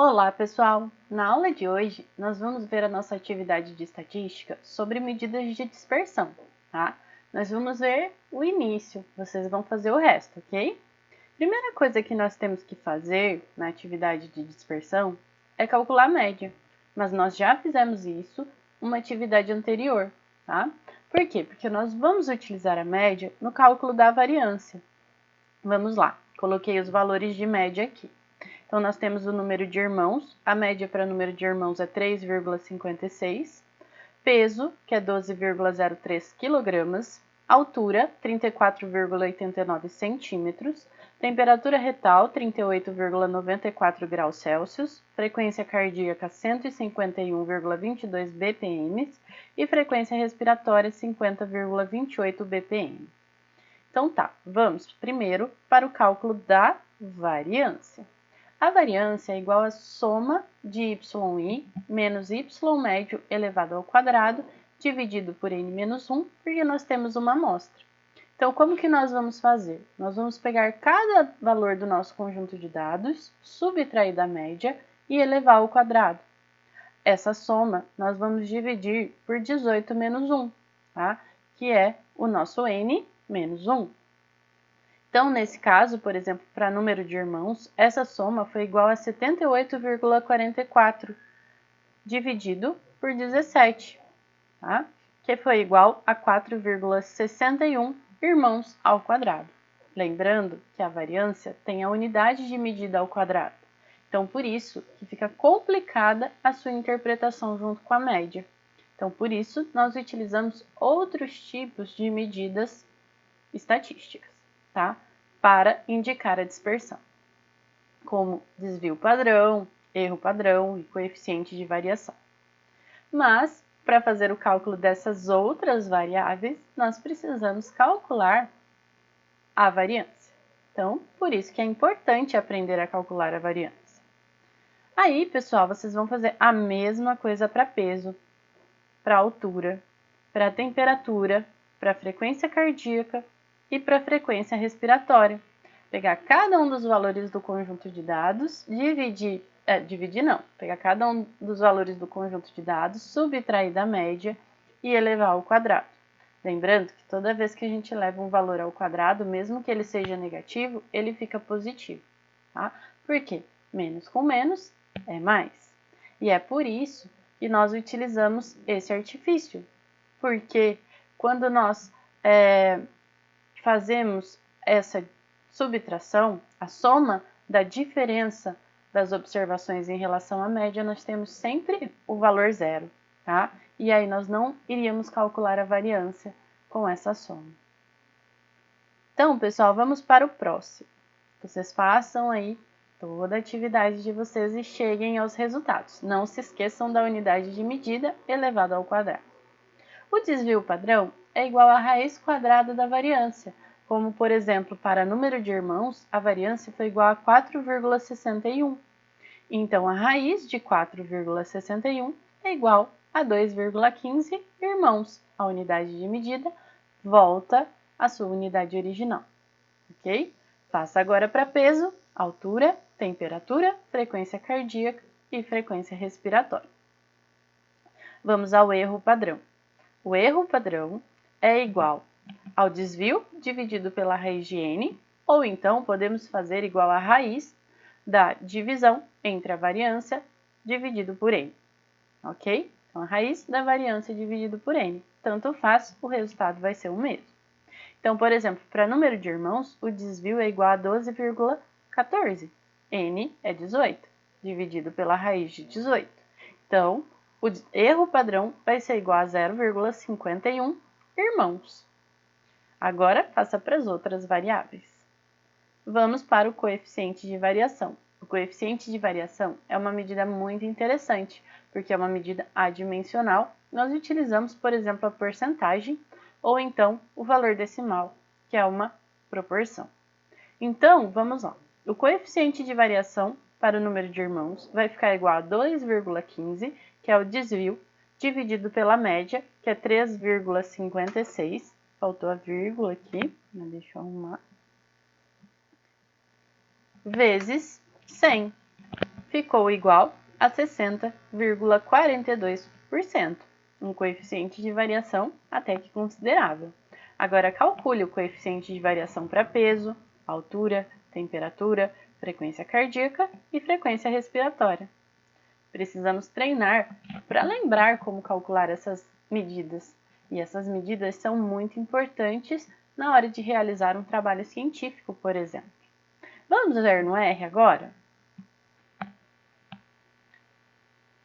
Olá, pessoal! Na aula de hoje, nós vamos ver a nossa atividade de estatística sobre medidas de dispersão, tá? Nós vamos ver o início, vocês vão fazer o resto, ok? Primeira coisa que nós temos que fazer na atividade de dispersão é calcular a média, mas nós já fizemos isso uma atividade anterior, tá? Por quê? Porque nós vamos utilizar a média no cálculo da variância. Vamos lá, coloquei os valores de média aqui. Então, nós temos o número de irmãos, a média para número de irmãos é 3,56, peso, que é 12,03 kg, altura, 34,89 centímetros, temperatura retal, 38,94 graus Celsius, frequência cardíaca, 151,22 BPM e frequência respiratória, 50,28 BPM. Então tá, vamos primeiro para o cálculo da variância. A variância é igual à soma de yi menos y médio elevado ao quadrado dividido por n menos 1, porque nós temos uma amostra. Então, como que nós vamos fazer? Nós vamos pegar cada valor do nosso conjunto de dados, subtrair da média e elevar ao quadrado. Essa soma nós vamos dividir por 18 menos 1, tá? Que é o nosso n menos 1. Então, nesse caso, por exemplo, para número de irmãos, essa soma foi igual a 78,44 dividido por 17, tá? Que foi igual a 4,61 irmãos ao quadrado. Lembrando que a variância tem a unidade de medida ao quadrado. Então, por isso que fica complicada a sua interpretação junto com a média. Então, por isso, nós utilizamos outros tipos de medidas estatísticas, tá? Para indicar a dispersão, como desvio padrão, erro padrão e coeficiente de variação. Mas, para fazer o cálculo dessas outras variáveis, nós precisamos calcular a variância. Então, por isso que é importante aprender a calcular a variância. Aí, pessoal, vocês vão fazer a mesma coisa para peso, para altura, para temperatura, para frequência cardíaca e para frequência respiratória. Pegar cada um dos valores do conjunto de dados, pegar cada um dos valores do conjunto de dados, subtrair da média e elevar ao quadrado. Lembrando que toda vez que a gente leva um valor ao quadrado, mesmo que ele seja negativo, ele fica positivo, tá? Por quê? Menos com menos é mais. E é por isso que nós utilizamos esse artifício, porque quando nós fazemos essa subtração, a soma da diferença das observações em relação à média, nós temos sempre o valor zero, tá? E aí nós não iríamos calcular a variância com essa soma. Então, pessoal, vamos para o próximo. Vocês façam aí toda a atividade de vocês e cheguem aos resultados. Não se esqueçam da unidade de medida elevado ao quadrado. O desvio padrão é igual à raiz quadrada da variância, como, por exemplo, para número de irmãos, a variância foi igual a 4,61. Então, a raiz de 4,61 é igual a 2,15 irmãos. A unidade de medida volta à sua unidade original, ok? Faça agora para peso, altura, temperatura, frequência cardíaca e frequência respiratória. Vamos ao erro padrão. O erro padrão é igual ao desvio dividido pela raiz de n, ou então podemos fazer igual à raiz da divisão entre a variância dividido por n, ok? Então, a raiz da variância dividido por n. Tanto faz, o resultado vai ser o mesmo. Então, por exemplo, para número de irmãos, o desvio é igual a 12,14. n é 18, dividido pela raiz de 18. Então, o erro padrão vai ser igual a 0,51 irmãos. Agora, faça para as outras variáveis. Vamos para o coeficiente de variação. O coeficiente de variação é uma medida muito interessante, porque é uma medida adimensional. Nós utilizamos, por exemplo, a porcentagem ou então o valor decimal, que é uma proporção. Então, vamos lá. O coeficiente de variação para o número de irmãos vai ficar igual a 2,15, que é o desvio, dividido pela média, que é 3,56. Faltou a vírgula aqui, mas deixa eu arrumar. Vezes 100. ficou igual a 60,42%, um coeficiente de variação até que considerável. Agora, calcule o coeficiente de variação para peso, altura, temperatura, frequência cardíaca e frequência respiratória. Precisamos treinar para lembrar como calcular essas medidas. E essas medidas são muito importantes na hora de realizar um trabalho científico, por exemplo. Vamos ver no R agora?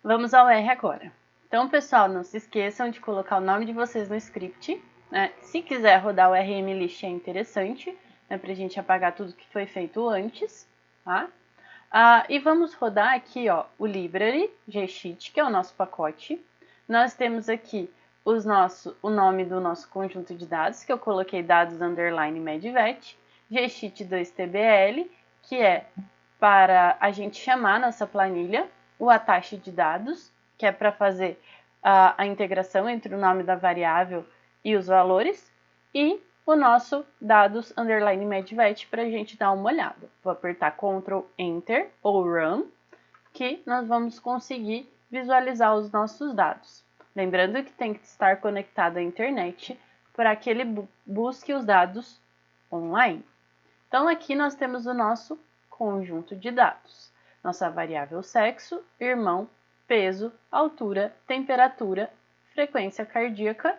Vamos ao R agora. Então, pessoal, não se esqueçam de colocar o nome de vocês no script. Né? Se quiser rodar o rmlist é interessante, né, para a gente apagar tudo que foi feito antes. Tá? E vamos rodar aqui ó, o library gsheet, que é o nosso pacote. Nós temos aqui o nome do nosso conjunto de dados, que eu coloquei dados underline medvet, gsheet2tbl, que é para a gente chamar nossa planilha, o atache de dados, que é para fazer a integração entre o nome da variável e os valores, e o nosso dados underline medvet para a gente dar uma olhada. Vou apertar Ctrl Enter ou Run, que nós vamos conseguir visualizar os nossos dados. Lembrando que tem que estar conectado à internet para que ele busque os dados online. Então aqui nós temos o nosso conjunto de dados. Nossa variável sexo, irmão, peso, altura, temperatura, frequência cardíaca,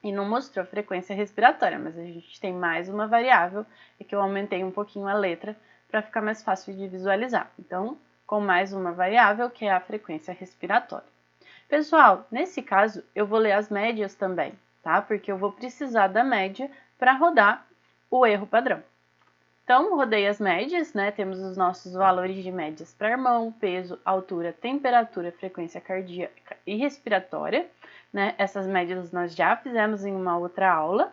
e não mostrou a frequência respiratória, mas a gente tem mais uma variável, e que eu aumentei um pouquinho a letra para ficar mais fácil de visualizar. Então, com mais uma variável, que é a frequência respiratória. Pessoal, nesse caso, eu vou ler as médias também, tá? Porque eu vou precisar da média para rodar o erro padrão. Então, rodei as médias, né? Temos os nossos valores de médias para irmão, peso, altura, temperatura, frequência cardíaca e respiratória, né? Essas médias nós já fizemos em uma outra aula.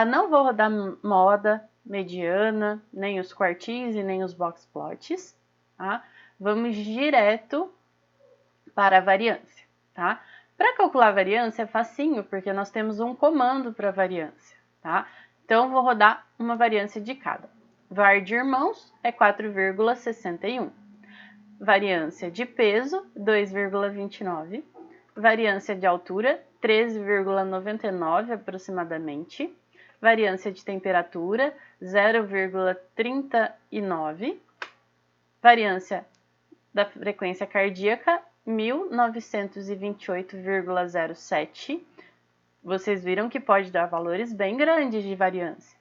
Não vou rodar moda, mediana, nem os quartis e nem os box plots, tá? Vamos direto para a variância, tá? Para calcular a variância é facinho, porque nós temos um comando para variância, tá? Então, vou rodar uma variância de cada. Var de irmãos é 4,61. Variância de peso, 2,29. Variância de altura, 13,99 aproximadamente. Variância de temperatura, 0,39. Variância da frequência cardíaca, 1928,07. Vocês viram que pode dar valores bem grandes de variância.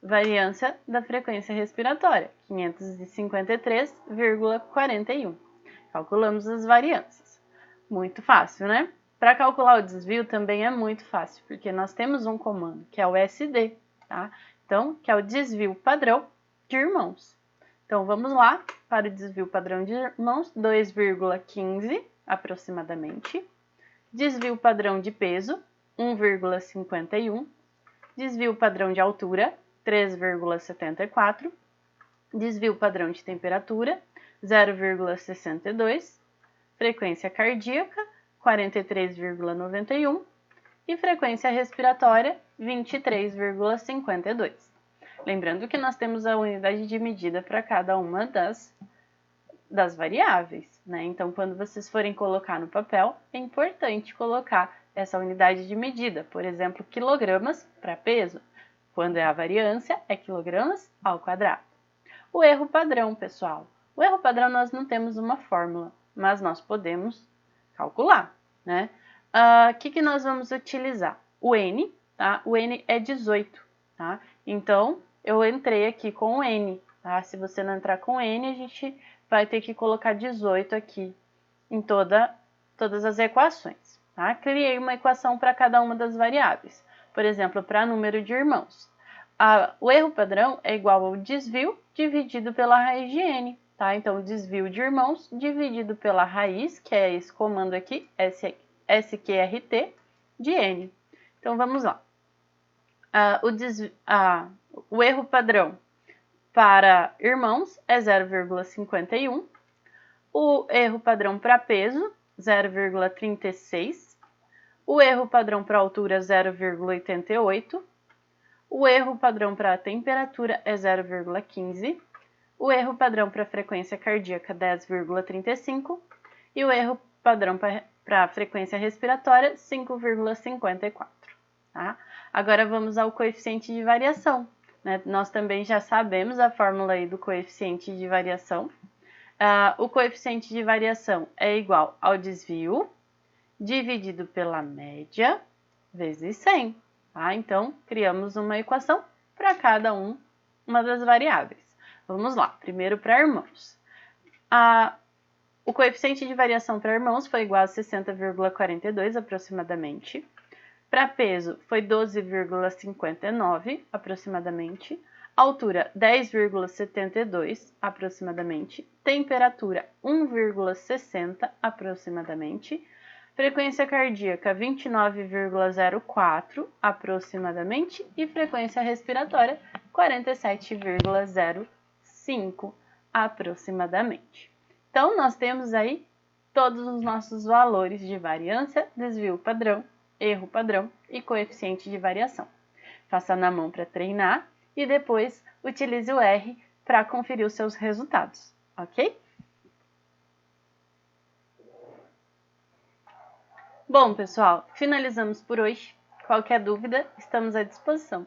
Variância da frequência respiratória, 553,41. Calculamos as variâncias. Muito fácil, né? Para calcular o desvio também é muito fácil, porque nós temos um comando, que é o SD, tá? Então, que é o desvio padrão de irmãos. Então, vamos lá para o desvio padrão de irmãos, 2,15 aproximadamente. Desvio padrão de peso, 1,51. Desvio padrão de altura, 3,74. Desvio padrão de temperatura, 0,62. Frequência cardíaca, 43,91. E frequência respiratória, 23,52. Lembrando que nós temos a unidade de medida para cada uma das variáveis, né? Então, quando vocês forem colocar no papel, é importante colocar essa unidade de medida, por exemplo, quilogramas para peso. Quando é a variância, é quilogramas ao quadrado. O erro padrão, pessoal. O erro padrão nós não temos uma fórmula, mas nós podemos calcular, né? Que nós vamos utilizar? O N, tá? O N é 18, tá? Então, eu entrei aqui com o N, tá? Se você não entrar com N, a gente vai ter que colocar 18 aqui em todas as equações, tá? Criei uma equação para cada uma das variáveis. Por exemplo, para número de irmãos. O erro padrão é igual ao desvio dividido pela raiz de N, tá? Então, o desvio de irmãos dividido pela raiz, que é esse comando aqui, SQRT, de N. Então, vamos lá. O erro padrão para irmãos é 0,51. O erro padrão para peso, 0,36. O erro padrão para altura, 0,88. O erro padrão para temperatura é 0,15. o erro padrão para a frequência cardíaca 10,35 e o erro padrão para a frequência respiratória 5,54. Tá? Agora vamos ao coeficiente de variação. Né? Nós também já sabemos a fórmula aí do coeficiente de variação. O coeficiente de variação é igual ao desvio dividido pela média vezes 100. Tá? Então, criamos uma equação para cada uma das variáveis. Vamos lá, primeiro para irmãos. O coeficiente de variação para irmãos foi igual a 60,42 aproximadamente. Para peso foi 12,59 aproximadamente. Altura 10,72 aproximadamente. Temperatura 1,60 aproximadamente. Frequência cardíaca 29,04 aproximadamente e frequência respiratória 47,05 aproximadamente. Então, nós temos aí todos os nossos valores de variância, desvio padrão, erro padrão e coeficiente de variação. Faça na mão para treinar e depois utilize o R para conferir os seus resultados, ok? Bom, pessoal, finalizamos por hoje. Qualquer dúvida, estamos à disposição.